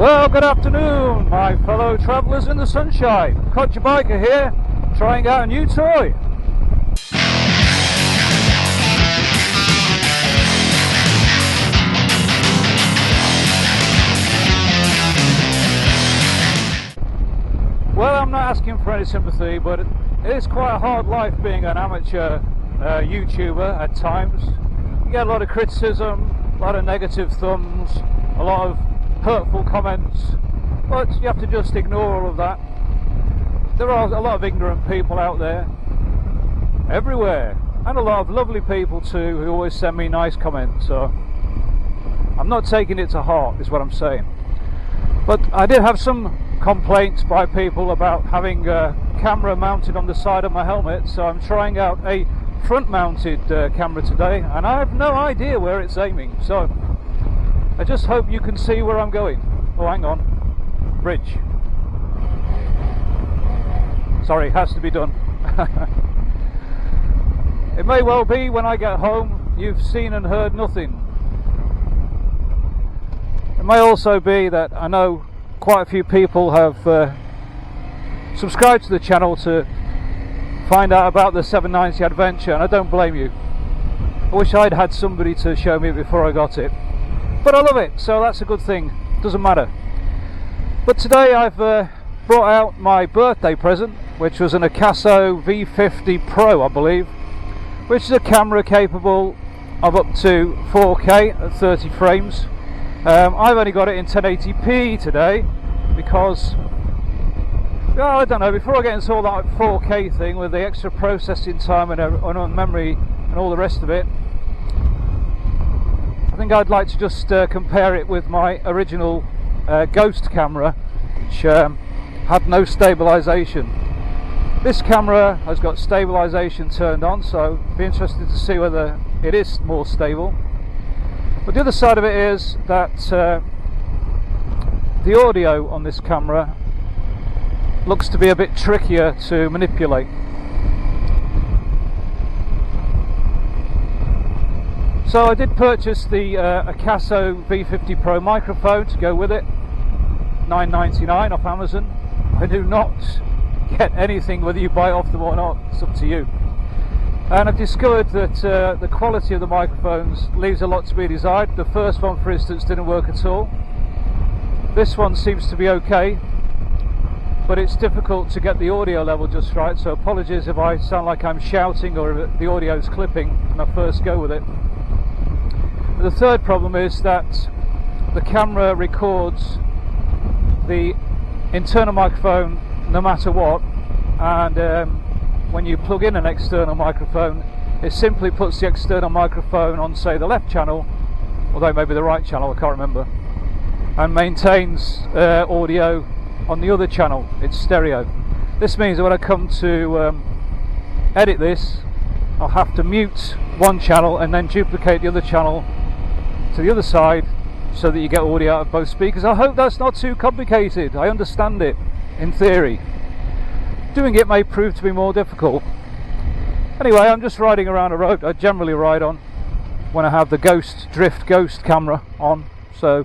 Well, good afternoon, my fellow travellers in the sunshine. Coach Biker here, trying out a new toy. Well, I'm not asking for any sympathy, but it is quite a hard life being an amateur YouTuber at times. You get a lot of criticism, a lot of negative thumbs, a lot of hurtful comments, but you have to just ignore all of that. There are a lot of ignorant people out there, everywhere, and a lot of lovely people too who always send me nice comments, so I'm not taking it to heart, is what I'm saying. But I did have some complaints by people about having a camera mounted on the side of my helmet, so I'm trying out a front mounted camera today, and I have no idea where it's aiming, so I just hope you can see where I'm going. Oh, hang on. Bridge. Sorry, has to be done. It may well be when I get home you've seen and heard nothing. It may also be that I know quite a few people have subscribed to the channel to find out about the 790 Adventure, and I don't blame you. I wish I'd had somebody to show me before I got it. But I love it, so that's a good thing. Doesn't matter. But today I've brought out my birthday present, which was an Akaso V50 Pro, I believe, which is a camera capable of up to 4K at 30 frames. I've only got it in 1080p today because, well, I don't know, before I get into all that 4K thing with the extra processing time and memory and all the rest of it, I think I'd like to just compare it with my original Ghost camera, which had no stabilisation. This camera has got stabilisation turned on, so I'd be interested to see whether it is more stable. But the other side of it is that the audio on this camera looks to be a bit trickier to manipulate. So I did purchase the Acaso V50 Pro microphone to go with it, $9.99 off Amazon. I do not get anything whether you buy it off them or not, it's up to you. And I've discovered that the quality of the microphones leaves a lot to be desired. The first one, for instance, didn't work at all. This one seems to be okay, but it's difficult to get the audio level just right, so apologies if I sound like I'm shouting or if the audio's clipping when I first go with it. The third problem is that the camera records the internal microphone no matter what, and when you plug in an external microphone, it simply puts the external microphone on, say, the left channel, although it may be the right channel, I can't remember, and maintains audio on the other channel. It's stereo. This means that when I come to edit this, I'll have to mute one channel and then duplicate the other channel to the other side so that you get audio out of both speakers. I hope that's not too complicated. I understand it in theory. Doing it may prove to be more difficult. Anyway, I'm just riding around a road I generally ride on when I have the Drift Ghost camera on, so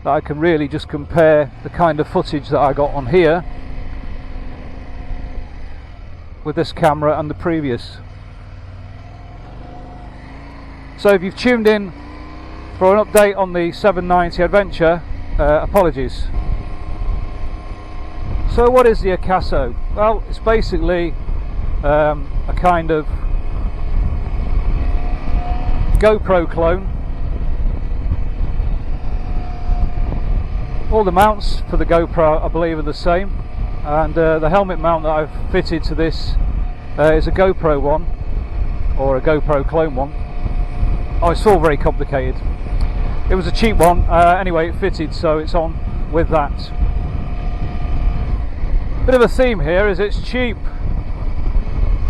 that I can really just compare the kind of footage that I got on here with this camera and the previous. So if you've tuned in for an update on the 790 Adventure, apologies. So what is the Akaso? Well, it's basically a kind of GoPro clone. All the mounts for the GoPro, I believe, are the same, and the helmet mount that I've fitted to this is a GoPro one, or a GoPro clone one. Oh, it's all very complicated. It was a cheap one, anyway it fitted, so it's on with that. Bit of a theme here is it's cheap.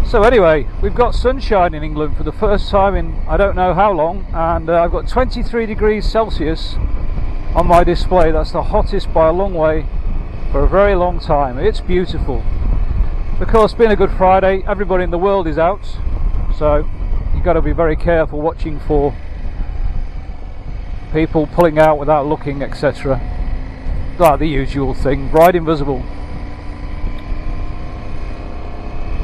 So anyway, we've got sunshine in England for the first time in I don't know how long, and I've got 23 degrees Celsius on my display. That's the hottest by a long way for a very long time. It's beautiful. Of course, being a Good Friday, everybody in the world is out, so you've got to be very careful watching for people pulling out without looking, etc. like the usual thing, ride invisible.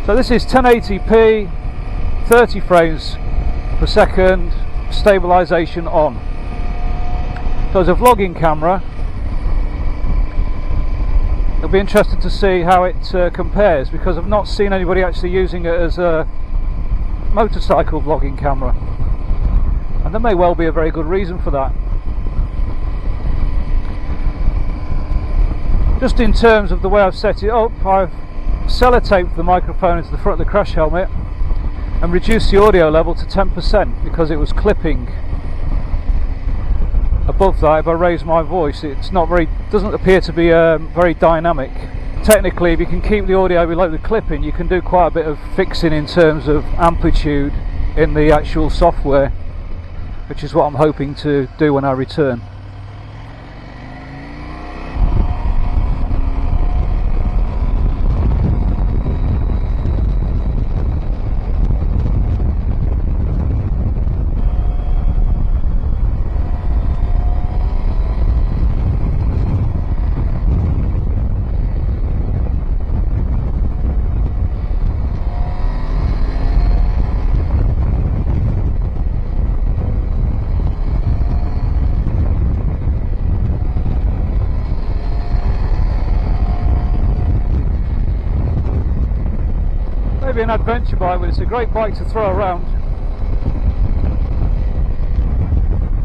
So this is 1080p, 30 frames per second, stabilization on. So as a vlogging camera, it'll be interesting to see how it compares, because I've not seen anybody actually using it as a motorcycle vlogging camera, and there may well be a very good reason for that. Just in terms of the way I've set it up, I've sellotaped the microphone into the front of the crash helmet and reduced the audio level to 10% because it was clipping above that. If I raise my voice, it's not very, doesn't appear to be very dynamic. Technically, if you can keep the audio below the clipping, you can do quite a bit of fixing in terms of amplitude in the actual software, which is what I'm hoping to do when I return. Maybe an adventure bike, but it's a great bike to throw around,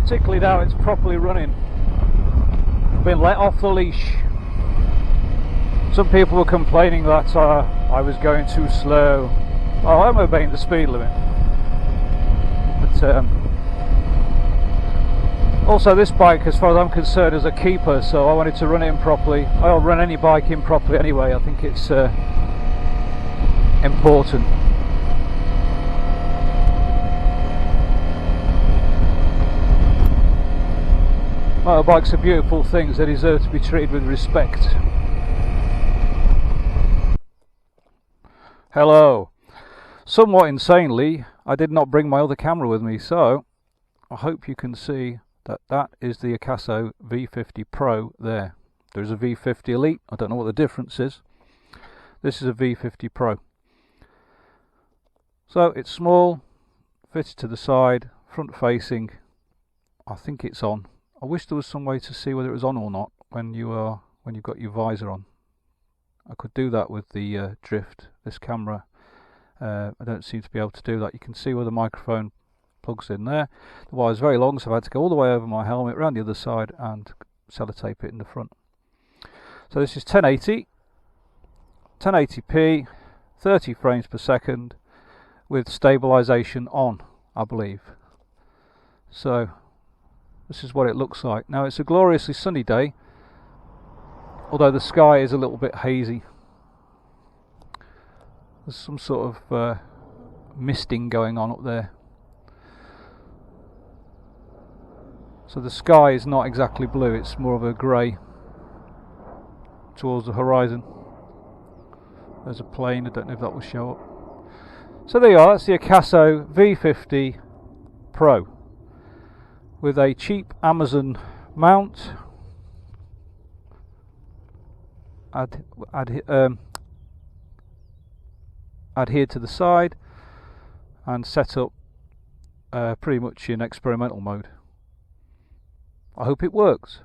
particularly now it's properly running, been let off the leash. Some people were complaining that I was going too slow. Oh, I'm obeying the speed limit, but also this bike, as far as I'm concerned, is a keeper, so I wanted to run it in properly. I'll run any bike in properly anyway. I think it's important. Motorbikes are beautiful things, they deserve to be treated with respect. Hello. Somewhat insanely, I did not bring my other camera with me, so I hope you can see that that is the Akaso V50 Pro there. There's a V50 Elite, I don't know what the difference is. This is a V50 Pro. So it's small, fitted to the side, front facing. I think it's on. I wish there was some way to see whether it was on or not when you've got your visor on. I could do that with the drift. This camera, I don't seem to be able to do that. You can see where the microphone plugs in there. The wire's very long, so I've had to go all the way over my helmet, around the other side, and sellotape it in the front. So this is 1080, 1080p, 30 frames per second, with stabilization on, I believe. So this is what it looks like. Now it's a gloriously sunny day, although the sky is a little bit hazy. There's some sort of misting going on up there. So the sky is not exactly blue, it's more of a grey towards the horizon. There's a plane, I don't know if that will show up. So there you are, that's the Akaso V50 Pro with a cheap Amazon mount, adhered to the side, and set up pretty much in experimental mode. I hope it works.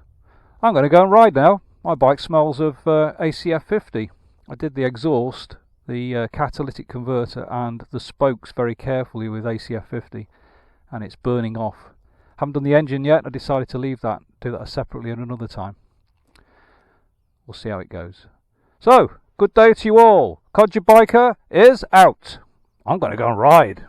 I'm going to go and ride now. My bike smells of ACF 50. I did the exhaust, the catalytic converter, and the spokes very carefully with ACF 50, and it's burning off. Haven't done the engine yet. I decided to leave that, do that separately at another time. We'll see how it goes. So, good day to you all. Codger Biker is out. I'm going to go and ride.